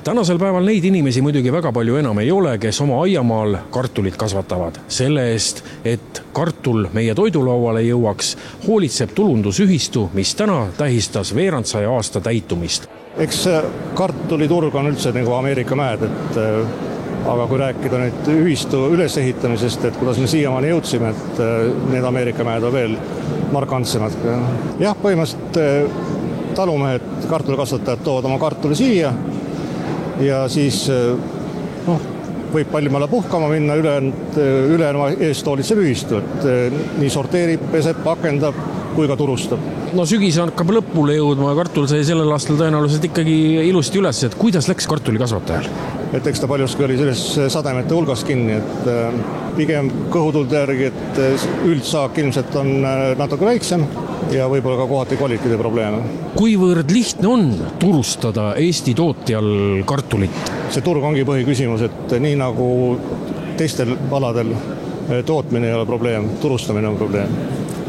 Tänasel päeval neid inimesi muidugi väga palju enam ei ole, kes oma aiamaal kartulit kasvatavad. Selle eest, et kartul meie toidulauale jõuaks, hoolitseb tulundusühistu, mis täna tähistas veerand 100 aasta täitumist. Eks kartuliturg on üldse nagu Ameerika mäed, aga kui rääkida nüüd ühistu ülesehitamisest, et kuidas me siiamaani jõudsime, et need Ameerika mäed on veel markantsemad. Jah, põhimõtteliselt talumehed, kartulikasvatajad toovad oma kartuli siia ja siis võib Pallimaale puhkama minna, ülejäänud eest hoolitseb ühistu, et nii sorteerib, peseb, pakendab kui ka turustab. No sügis hakkab lõpule jõudma, kartul sai sellel aastal tõenäoliselt ikkagi ilusti üles, et kuidas läks kartuli kasvatajal? Et eks ta paljuski oli selles sademete hulgas kinni, et pigem kõhutulde järgi, et üldsaak ilmselt on natuke väiksem ja võib-olla ka kohati kvaliteedi probleeme. Kuivõrd lihtne on turustada Eesti tootjal kartulit? See turg ongi põhiküsimus, et nii nagu teistel aladel tootmine ei ole probleem, turustamine on probleem.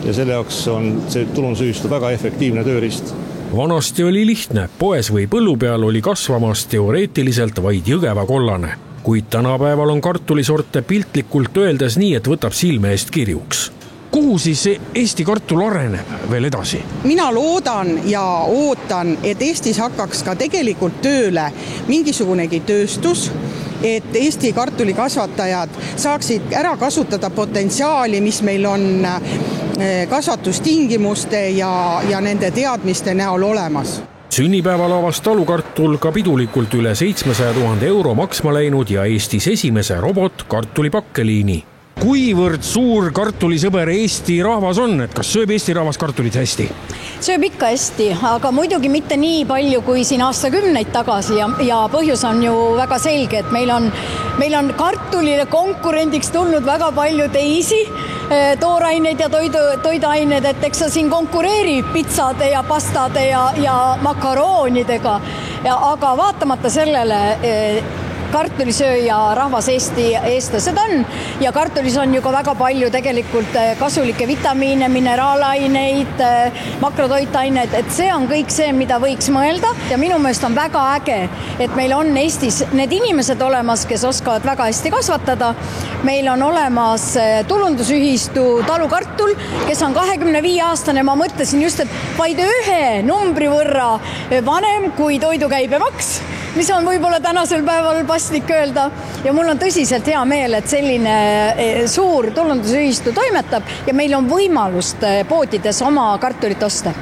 Ja selle jaoks on see tulundusühistu väga efektiivne tööriist. Vanasti oli lihtne, poes või põllu peal oli kasvamas teoreetiliselt vaid Jõgeva kollane, kuid tänapäeval on kartulisorte piltlikult öeldes nii, et võtab silme eest kirjuks. Kuhu siis Eesti kartul areneb veel edasi? Mina loodan ja ootan, et Eestis hakkaks ka tegelikult tööle mingisugunegi tööstus, et Eesti kartulikasvatajad saaksid ära kasutada potentsiaali, mis meil on kasvatustingimuste ja nende teadmiste näol olemas. Sünnipäeval avas talukartul ka pidulikult üle 700 000 euro maksma läinud ja Eestis esimese robot-kartulipakkeliini. Kuivõrd suur kartulisõber Eesti rahvas on, et kas sööb Eesti rahvas kartulit hästi? Sööb ikka hästi, aga muidugi mitte nii palju kui siin aastakümneid tagasi ja põhjus on ju väga selge, et meil on kartulile konkurendiks tulnud väga palju teisi tooraineid ja toiduaineid, et eks sa siin konkureerib pizzade ja pastade ja makaroonidega, aga vaatamata sellele kartulisööja rahvas eestlased on ja kartulis on ju ka väga palju tegelikult kasulikke vitamiine, mineraalaineid, makrotoitaineid, et see on kõik see, mida võiks mõelda ja minu meelest on väga äge, et meil on Eestis need inimesed olemas, kes oskavad väga hästi kasvatada. Meil on olemas tulundusühistu talukartul, kes on 25-aastane, ma mõtlesin just, et vaid ühe numbri võrra vanem kui toidukäibemaks, mis on võib-olla tänasel päeval paslik öelda ja mul on tõsiselt hea meel, et selline suur tulundusühistu toimetab ja meil on võimalust poodides oma kartulit osta.